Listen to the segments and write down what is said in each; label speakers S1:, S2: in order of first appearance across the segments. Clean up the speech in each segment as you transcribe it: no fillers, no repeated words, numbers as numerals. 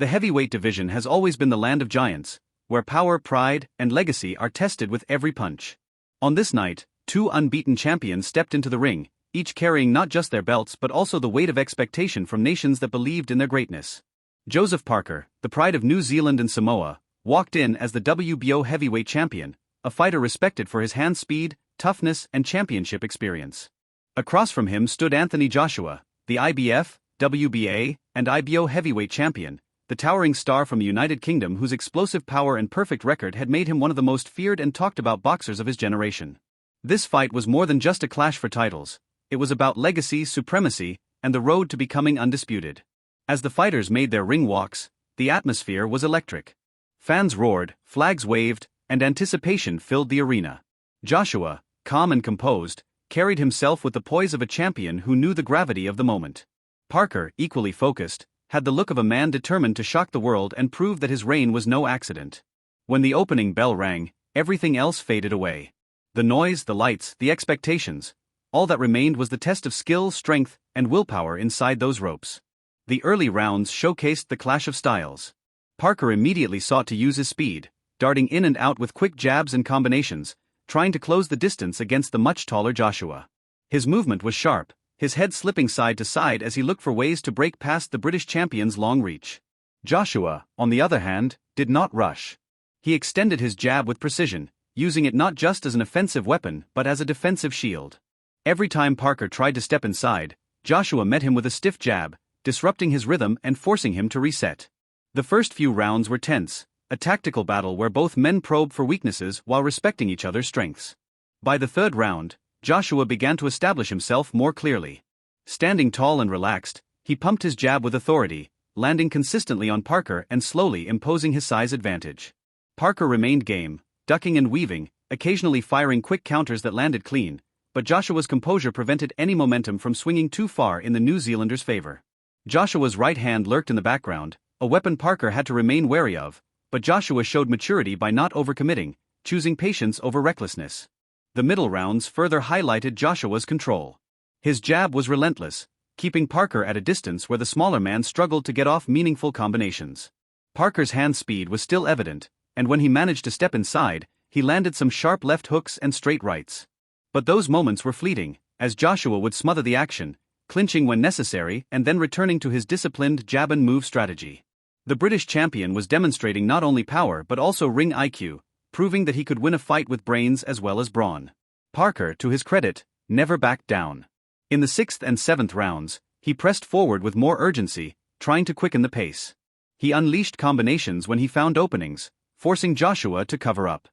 S1: The heavyweight division has always been the land of giants, where power, pride, and legacy are tested with every punch. On this night, two unbeaten champions stepped into the ring, each carrying not just their belts but also the weight of expectation from nations that believed in their greatness. Joseph Parker, the pride of New Zealand and Samoa, walked in as the WBO heavyweight champion, a fighter respected for his hand speed, toughness, and championship experience. Across from him stood Anthony Joshua, the IBF, WBA, and IBO heavyweight champion, the towering star from the United Kingdom whose explosive power and perfect record had made him one of the most feared and talked about boxers of his generation. This fight was more than just a clash for titles, it was about legacy, supremacy, and the road to becoming undisputed. As the fighters made their ring walks, the atmosphere was electric. Fans roared, flags waved, and anticipation filled the arena. Joshua, calm and composed, carried himself with the poise of a champion who knew the gravity of the moment. Parker, equally focused, had the look of a man determined to shock the world and prove that his reign was no accident. When the opening bell rang, everything else faded away. The noise, the lights, the expectations, all that remained was the test of skill, strength, and willpower inside those ropes. The early rounds showcased the clash of styles. Parker immediately sought to use his speed, darting in and out with quick jabs and combinations, trying to close the distance against the much taller Joshua. His movement was sharp, his head slipping side to side as he looked for ways to break past the British champion's long reach. Joshua, on the other hand, did not rush. He extended his jab with precision, using it not just as an offensive weapon but as a defensive shield. Every time Parker tried to step inside, Joshua met him with a stiff jab, disrupting his rhythm and forcing him to reset. The first few rounds were tense, a tactical battle where both men probed for weaknesses while respecting each other's strengths. By the third round, Joshua began to establish himself more clearly. Standing tall and relaxed, he pumped his jab with authority, landing consistently on Parker and slowly imposing his size advantage. Parker remained game, ducking and weaving, occasionally firing quick counters that landed clean, but Joshua's composure prevented any momentum from swinging too far in the New Zealander's favor. Joshua's right hand lurked in the background, a weapon Parker had to remain wary of, but Joshua showed maturity by not overcommitting, choosing patience over recklessness. The middle rounds further highlighted Joshua's control. His jab was relentless, keeping Parker at a distance where the smaller man struggled to get off meaningful combinations. Parker's hand speed was still evident, and when he managed to step inside, he landed some sharp left hooks and straight rights. But those moments were fleeting, as Joshua would smother the action, clinching when necessary and then returning to his disciplined jab and move strategy. The British champion was demonstrating not only power but also ring IQ, proving that he could win a fight with brains as well as brawn. Parker, to his credit, never backed down. In the 6th and 7th rounds, he pressed forward with more urgency, trying to quicken the pace. He unleashed combinations when he found openings, forcing Joshua to cover up.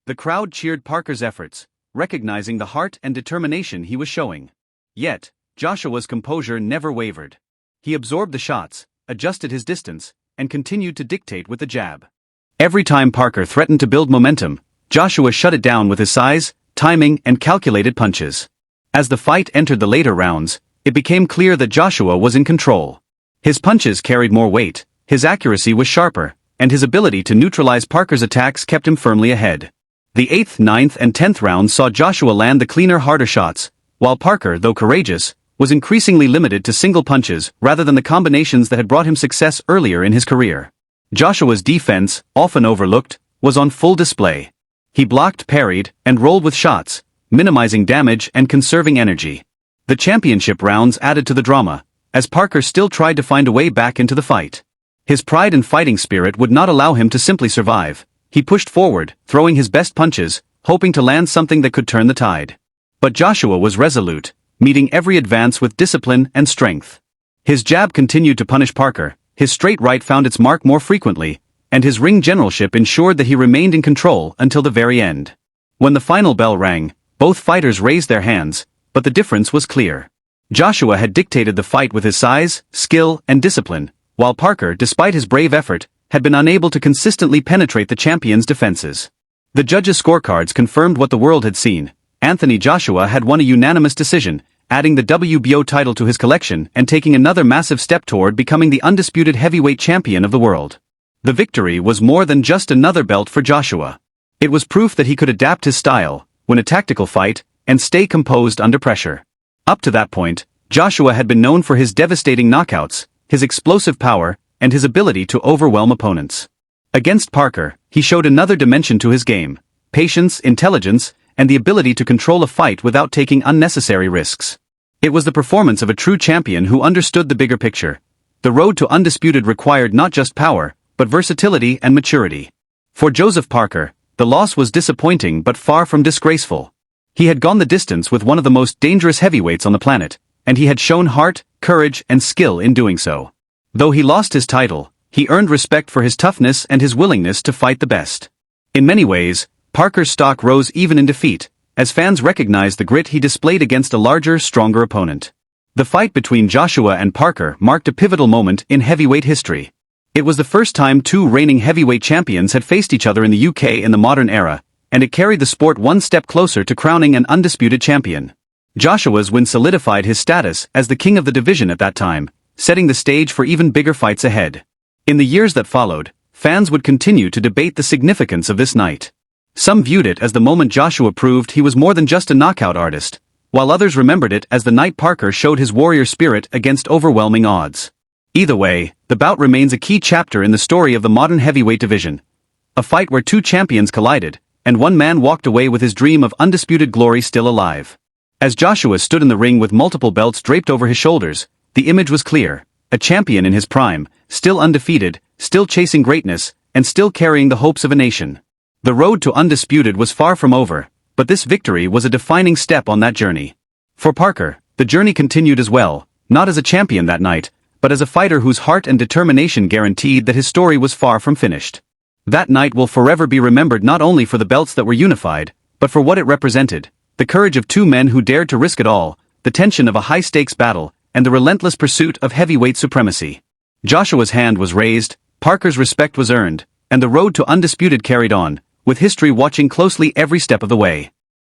S1: The crowd cheered Parker's efforts, recognizing the heart and determination he was showing. Yet, Joshua's composure never wavered. He absorbed the shots, adjusted his distance, and continued to dictate with the jab. Every time Parker threatened to build momentum, Joshua shut it down with his size, timing, and calculated punches. As the fight entered the later rounds, it became clear that Joshua was in control. His punches carried more weight, his accuracy was sharper, and his ability to neutralize Parker's attacks kept him firmly ahead. The 8th, 9th, and 10th rounds saw Joshua land the cleaner, harder shots, while Parker, though courageous, was increasingly limited to single punches rather than the combinations that had brought him success earlier in his career. Joshua's defense, often overlooked, was on full display. He blocked, parried, and rolled with shots, minimizing damage and conserving energy. The championship rounds added to the drama, as Parker still tried to find a way back into the fight. His pride and fighting spirit would not allow him to simply survive. He pushed forward, throwing his best punches, hoping to land something that could turn the tide. But Joshua was resolute, meeting every advance with discipline and strength. His jab continued to punish Parker, his straight right found its mark more frequently, and his ring generalship ensured that he remained in control until the very end. When the final bell rang, both fighters raised their hands, but the difference was clear. Joshua had dictated the fight with his size, skill, and discipline, while Parker, despite his brave effort, had been unable to consistently penetrate the champion's defenses. The judges' scorecards confirmed what the world had seen. Anthony Joshua had won a unanimous decision, adding the WBO title to his collection and taking another massive step toward becoming the undisputed heavyweight champion of the world. The victory was more than just another belt for Joshua. It was proof that he could adapt his style, win a tactical fight, and stay composed under pressure. Up to that point, Joshua had been known for his devastating knockouts, his explosive power, and his ability to overwhelm opponents. Against Parker, he showed another dimension to his game: patience, intelligence, and the ability to control a fight without taking unnecessary risks. It was the performance of a true champion who understood the bigger picture. The road to undisputed required not just power, but versatility and maturity. For Joseph Parker, the loss was disappointing but far from disgraceful. He had gone the distance with one of the most dangerous heavyweights on the planet, and he had shown heart, courage, and skill in doing so. Though he lost his title, he earned respect for his toughness and his willingness to fight the best. In many ways, Parker's stock rose even in defeat, as fans recognized the grit he displayed against a larger, stronger opponent. The fight between Joshua and Parker marked a pivotal moment in heavyweight history. It was the first time two reigning heavyweight champions had faced each other in the UK in the modern era, and it carried the sport one step closer to crowning an undisputed champion. Joshua's win solidified his status as the king of the division at that time, setting the stage for even bigger fights ahead. In the years that followed, fans would continue to debate the significance of this night. Some viewed it as the moment Joshua proved he was more than just a knockout artist, while others remembered it as the night Parker showed his warrior spirit against overwhelming odds. Either way, the bout remains a key chapter in the story of the modern heavyweight division. A fight where two champions collided, and one man walked away with his dream of undisputed glory still alive. As Joshua stood in the ring with multiple belts draped over his shoulders, the image was clear: a champion in his prime, still undefeated, still chasing greatness, and still carrying the hopes of a nation. The road to undisputed was far from over, but this victory was a defining step on that journey. For Parker, the journey continued as well, not as a champion that night, but as a fighter whose heart and determination guaranteed that his story was far from finished. That night will forever be remembered not only for the belts that were unified, but for what it represented: the courage of two men who dared to risk it all, the tension of a high-stakes battle, and the relentless pursuit of heavyweight supremacy. Joshua's hand was raised, Parker's respect was earned, and the road to undisputed carried on, with history watching closely every step of the way.